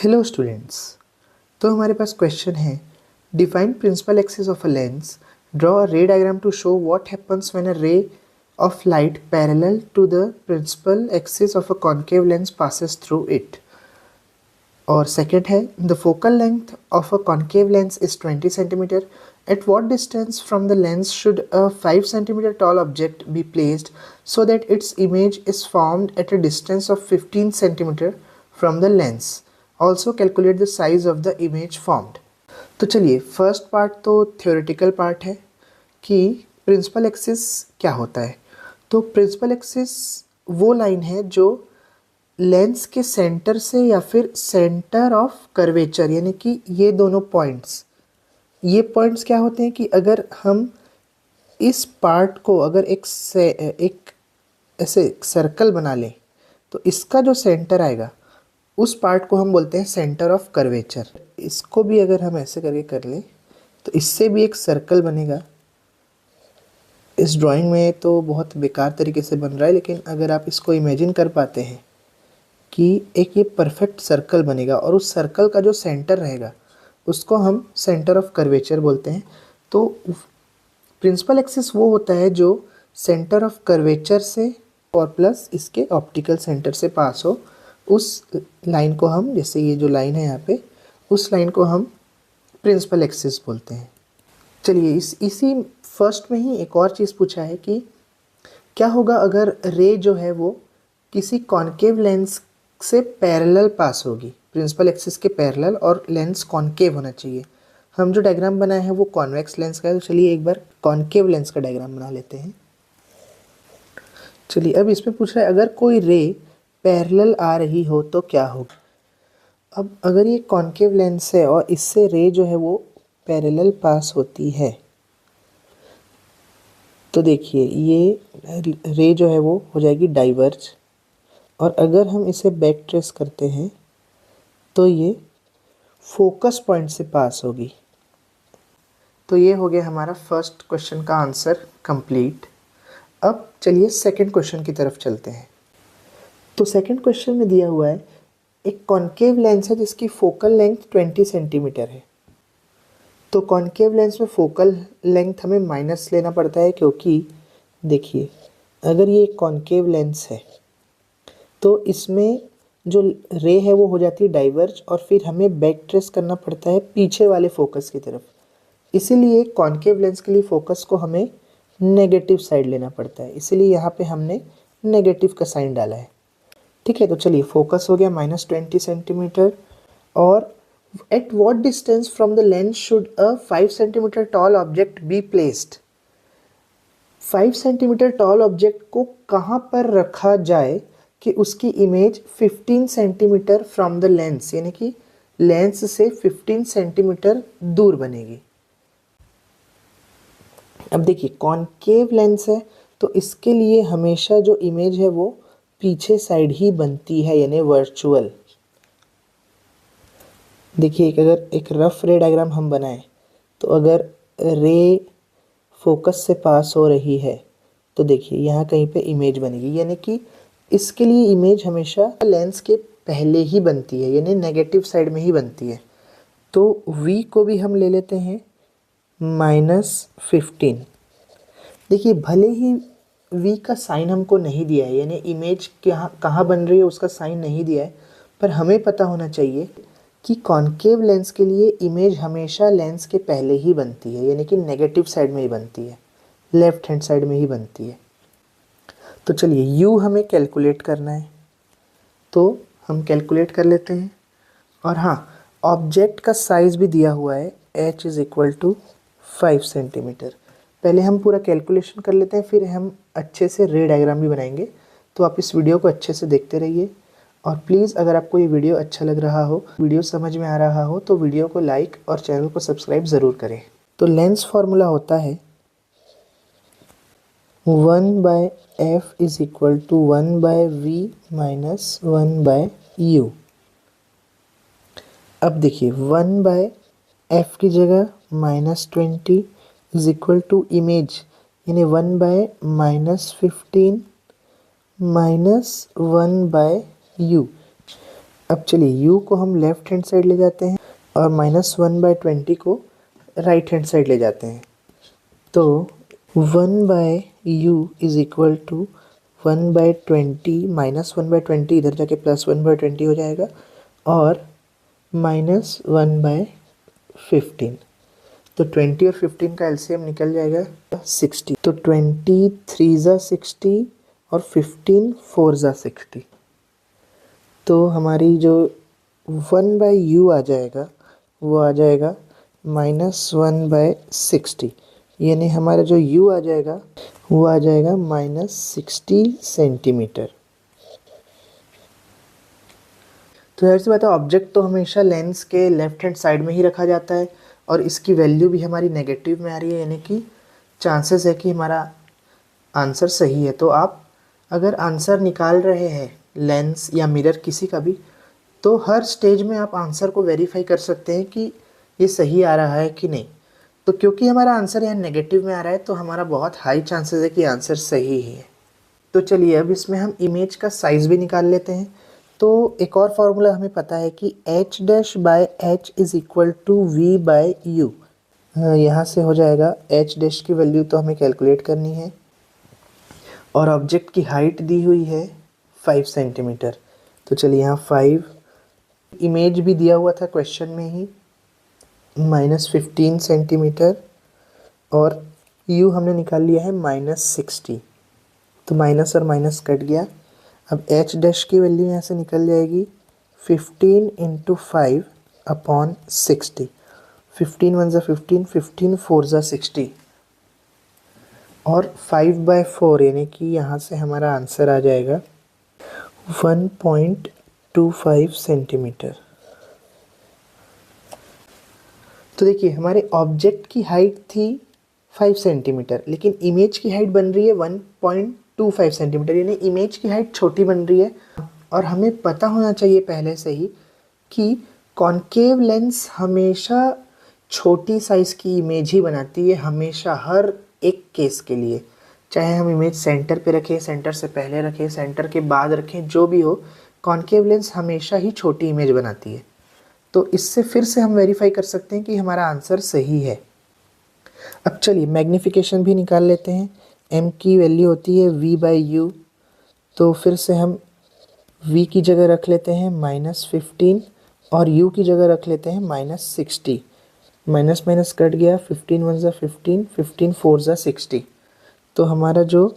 Hello students. तो हमारे पास क्वेश्चन है, define principal axis of a lens, draw a ray diagram to show what happens when a ray of light parallel to the principal axis of a concave lens passes through it. और second है, the focal length of a concave lens is 20 centimetre. At what distance from the lens should a 5 centimetre tall object be placed so that its image is formed at a distance of 15 centimeter from the lens. Also calculate the size of the image formed. तो चलिए, first part तो theoretical part है कि principal axis क्या होता है। तो principal axis वो लाइन है जो लेंस के सेंटर से या फिर सेंटर ऑफ कर्वेचर, यानी कि ये दोनों पॉइंट्स, ये पॉइंट्स क्या होते हैं कि अगर हम इस पार्ट को अगर एक ऐसे सर्कल बना लें तो इसका जो सेंटर आएगा उस पार्ट को हम बोलते हैं सेंटर ऑफ कर्वेचर। इसको भी अगर हम ऐसे करके कर लें तो इससे भी एक सर्कल बनेगा। इस ड्राइंग में तो बहुत बेकार तरीके से बन रहा है, लेकिन अगर आप इसको इमेजिन कर पाते हैं कि एक ये परफेक्ट सर्कल बनेगा और उस सर्कल का जो सेंटर रहेगा उसको हम सेंटर ऑफ कर्वेचर बोलते हैं। तो प्रिंसिपल एक्सिस वो होता है जो सेंटर ऑफ कर्वेचर से और प्लस इसके ऑप्टिकल सेंटर से पास हो। उस लाइन को हम, जैसे ये जो लाइन है यहाँ पे, उस लाइन को हम प्रिंसिपल एक्सिस बोलते हैं। चलिए, इसी फर्स्ट में ही एक और चीज़ पूछा है कि क्या होगा अगर रे जो है वो किसी कॉन्केव लेंस से पैरेलल पास होगी, प्रिंसिपल एक्सिस के पैरेलल, और लेंस कॉन्केव होना चाहिए। हम जो डायग्राम बनाए हैं वो कॉन्वेक्स लेंस का है, तो चलिए एक बार कॉन्केव लेंस का डायग्राम बना लेते हैं। चलिए, अब इसमें पूछ रहा है अगर कोई रे पैरेलल आ रही हो तो क्या होगा। अब अगर ये कॉन्केव लेंस है और इससे रे जो है वो पैरेलल पास होती है तो देखिए ये रे जो है वो हो जाएगी डाइवर्ज, और अगर हम इसे बैक ट्रेस करते हैं तो ये फोकस पॉइंट से पास होगी। तो ये हो गया हमारा फर्स्ट क्वेश्चन का आंसर कंप्लीट। अब चलिए सेकंड क्वेश्चन की तरफ चलते हैं। तो सेकंड क्वेश्चन में दिया हुआ है, एक कॉन्केव लेंस है जिसकी फोकल लेंथ 20 सेंटीमीटर है। तो कॉन्केव लेंस में फोकल लेंथ हमें माइनस लेना पड़ता है, क्योंकि देखिए अगर ये कॉन्केव लेंस है तो इसमें जो रे है वो हो जाती है डाइवर्ज, और फिर हमें बैक ट्रेस करना पड़ता है पीछे वाले फोकस की तरफ। इसीलिए कॉन्केव लेंस के लिए फोकस को हमें नेगेटिव साइड लेना पड़ता है, इसीलिए यहाँ पे हमने नेगेटिव का साइन डाला है। ठीक है, तो चलिए फोकस हो गया -20 सेंटीमीटर। और eight what distance from the lens should a 5 centimetre tall object be placed. 5 centimetre tall object को कहाँ पर रखा जाए कि उसकी image 15 centimetre from the lens, यानी कि लेंस से 15 सेंटीमीटर दूर बनेगी। अब देखिए कॉन्केव लेंस है तो इसके लिए हमेशा जो इमेज है वो पीछे साइड ही बनती है, यानी वर्चुअल। देखिए अगर एक रफ रे डायग्राम हम बनाएं तो अगर रे फोकस से पास हो रही है तो देखिए यहाँ कहीं पे इमेज बनेगी, यानी कि इसके लिए इमेज हमेशा लेंस के पहले ही बनती है, यानी नेगेटिव साइड में ही बनती है। तो v को भी हम ले लेते हैं -15। देखिए भले ही v का साइन हमको नहीं दिया है, यानी इमेज कहाँ बन रही है उसका साइन नहीं दिया है, पर हमें पता होना चाहिए कि कॉन्केव लेंस के लिए इमेज हमेशा लेंस के पहले ही बनती है, यानी कि नेगेटिव साइड में ही बनती है, लेफ्ट हैंड साइड में ही बनती है। तो चलिए u हमें कैलकुलेट करना है, तो हम कैलकुलेट कर लेते हैं। और हाँ, ऑब्जेक्ट का साइज़ भी दिया हुआ है, h = 5 सेंटीमीटर। पहले हम पूरा कैलकुलेशन कर लेते हैं, फिर हम अच्छे से रे डायग्राम भी बनाएंगे। तो आप इस वीडियो को अच्छे से देखते रहिए, और प्लीज़ अगर आपको ये वीडियो अच्छा लग रहा हो, वीडियो समझ में आ रहा हो, तो वीडियो को लाइक और चैनल को सब्सक्राइब ज़रूर करें। तो लेंस फार्मूला होता है 1/f = 1/v - 1/u। अब देखिए 1/f की जगह -20 = इमेज, यानी 1/-15 - 1/u। अब चलिए u को हम लेफ्ट हैंड साइड ले जाते हैं और -1/20 को राइट हैंड साइड ले जाते हैं। तो 1/u इज इक्वल टू 1/20 -1/20 इधर जाके +1/20 हो जाएगा और -1/15। तो 20 और 15 का एलसीएम निकल जाएगा 60। तो 20 3 ज़ा 60 और 15 4 ज़ा 60। तो हमारी जो 1/u आ जाएगा वो आ जाएगा -1/60, यानी हमारा जो u आ जाएगा वो आ जाएगा -60 सेंटीमीटर। तो जाहिर सी बात है, ऑब्जेक्ट तो हमेशा लेंस के लेफ्ट हैंड साइड में ही रखा जाता है और इसकी वैल्यू भी हमारी नेगेटिव में आ रही है, यानी कि चांसेस है कि हमारा आंसर सही है। तो आप अगर आंसर निकाल रहे हैं लेंस या मिरर किसी का भी, तो हर स्टेज में आप आंसर को वेरीफाई कर सकते हैं कि ये सही आ रहा है कि नहीं। तो क्योंकि हमारा आंसर यहाँ नेगेटिव में आ रहा है तो हमारा बहुत हाई चांसेस है कि आंसर सही है। तो चलिए अब इसमें हम इमेज का साइज़ भी निकाल लेते हैं। तो एक और फार्मूला हमें पता है कि h'/h is equal to v/u। यहाँ से हो जाएगा h' की वैल्यू तो हमें कैलकुलेट करनी है और ऑब्जेक्ट की हाइट दी हुई है 5 सेंटीमीटर। तो चलिए यहाँ 5, इमेज भी दिया हुआ था क्वेश्चन में ही -15 सेंटीमीटर और u हमने निकाल लिया है -60। तो माइनस और माइनस कट गया। अब h' की वैल्यू यहाँ से निकल जाएगी 15 × 5/60। 15 1 ज़ा 15, 15 4 ज़ा 60 और 5/4, यानी कि यहाँ से हमारा आंसर आ जाएगा 1.25 सेंटीमीटर। तो देखिए हमारे ऑब्जेक्ट की हाइट थी 5 सेंटीमीटर, लेकिन इमेज की हाइट बन रही है 1.25 सेंटीमीटर, यानी इमेज की हाइट छोटी बन रही है। और हमें पता होना चाहिए पहले से ही कि कॉन्केव लेंस हमेशा छोटी साइज़ की इमेज ही बनाती है, हमेशा हर एक केस के लिए। चाहे हम इमेज सेंटर पे रखें, सेंटर से पहले रखें, सेंटर के बाद रखें, जो भी हो, कॉन्केव लेंस हमेशा ही छोटी इमेज बनाती है। तो इससे फिर से हम वेरीफाई कर सकते हैं कि हमारा आंसर सही है। अब चलिए मैग्नीफिकेशन भी निकाल लेते हैं। m की वैल्यू होती है v/u, तो फिर से हम v की जगह रख लेते हैं -15 और u की जगह रख लेते हैं -60। माइनस माइनस कट गया, 15 1 ज़ा 15, 15 4 ज़ा 60। तो हमारा जो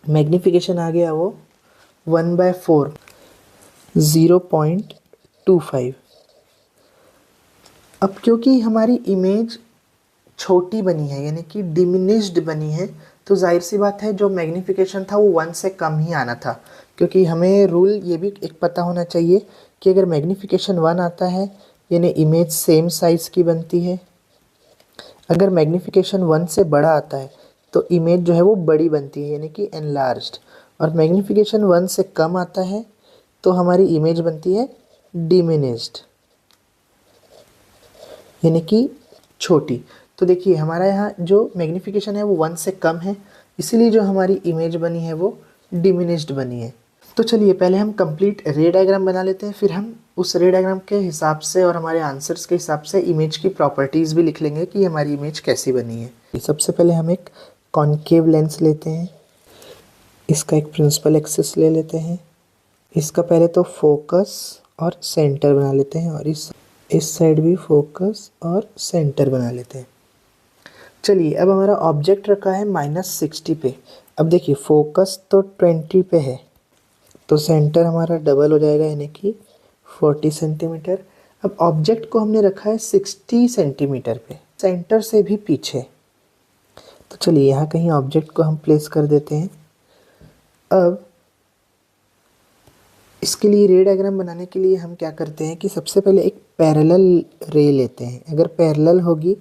मैग्नीफिकेशन आ गया वो 1/4, 0.25। अब क्योंकि हमारी इमेज छोटी बनी है, यानी कि डिमिनिश्ड बनी है, तो जाहिर सी बात है जो मैग्नीफिकेशन था वो 1 से कम ही आना था। क्योंकि हमें रूल ये भी एक पता होना चाहिए कि अगर मैग्नीफिकेशन 1 आता है यानी इमेज सेम साइज़ की बनती है। अगर मैग्नीफिकेशन 1 से बड़ा आता है तो इमेज जो है वो बड़ी बनती है, यानी कि एनलार्ज्ड। और मैग्नीफिकेशन 1 से कम आता है तो हमारी इमेज बनती है डिमिनिश्ड, यानी कि छोटी। तो देखिए हमारा यहाँ जो मैग्नीफिकेशन है वो 1 से कम है, इसीलिए जो हमारी इमेज बनी है वो डिमिनिश्ड बनी है। तो चलिए पहले हम कंप्लीट रे डायग्राम बना लेते हैं, फिर हम उस रे डायग्राम के हिसाब से और हमारे आंसर्स के हिसाब से इमेज की प्रॉपर्टीज़ भी लिख लेंगे कि हमारी इमेज कैसी बनी है। सबसे पहले हम एक कॉन्केव लेंस लेते हैं, इसका एक प्रिंसिपल एक्सिस ले लेते हैं। इसका पहले तो फोकस और सेंटर बना लेते हैं और इस साइड भी फोकस और सेंटर बना लेते हैं। चलिए अब हमारा ऑब्जेक्ट रखा है -60 पे। अब देखिए फोकस तो 20 पे है, तो सेंटर हमारा डबल हो जाएगा, यानी कि 40 सेंटीमीटर। अब ऑब्जेक्ट को हमने रखा है 60 सेंटीमीटर पे, सेंटर से भी पीछे। तो चलिए यहाँ कहीं ऑब्जेक्ट को हम प्लेस कर देते हैं। अब इसके लिए रे डायग्राम बनाने के लिए हम क्या करते हैं कि सबसे पहले एक पैरेलल रे लेते हैं। अगर पैरेलल होगी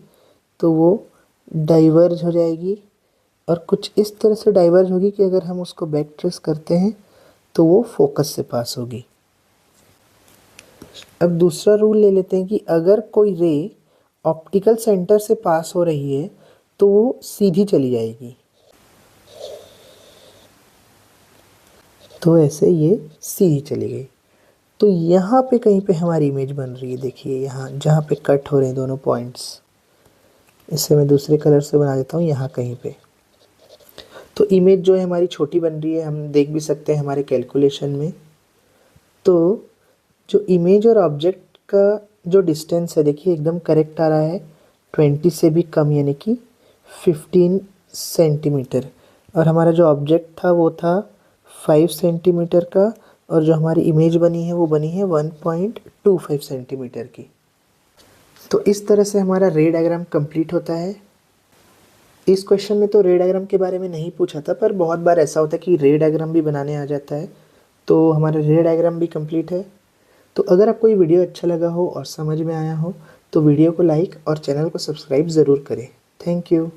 तो वो डाइवर्ज हो जाएगी और कुछ इस तरह से डाइवर्ज होगी कि अगर हम उसको बैक ट्रेस करते हैं तो वो फोकस से पास होगी। अब दूसरा रूल ले लेते हैं कि अगर कोई रे ऑप्टिकल सेंटर से पास हो रही है तो वो सीधी चली जाएगी। तो ऐसे ये सीधी चली गई। तो यहाँ पे कहीं पे हमारी इमेज बन रही है, देखिए यहाँ जहाँ पे कट हो रहे हैं दोनों पॉइंट्स, इसे मैं दूसरे कलर से बना देता हूँ यहाँ कहीं पे। तो इमेज जो है हमारी छोटी बन रही है, हम देख भी सकते हैं हमारे कैलकुलेशन में। तो जो इमेज और ऑब्जेक्ट का जो डिस्टेंस है देखिए एकदम करेक्ट आ रहा है, 20 से भी कम यानी कि 15 सेंटीमीटर। और हमारा जो ऑब्जेक्ट था वो था 5 सेंटीमीटर का, और जो हमारी इमेज बनी है वो बनी है 1.25 सेंटीमीटर की। तो इस तरह से हमारा रे डायग्राम कंप्लीट होता है। इस क्वेश्चन में तो रे डायग्राम के बारे में नहीं पूछा था, पर बहुत बार ऐसा होता है कि रे डायग्राम भी बनाने आ जाता है। तो हमारा रे डायग्राम भी कंप्लीट है। तो अगर आपको ये वीडियो अच्छा लगा हो और समझ में आया हो तो वीडियो को लाइक और चैनल को सब्सक्राइब ज़रूर करें। Thank you.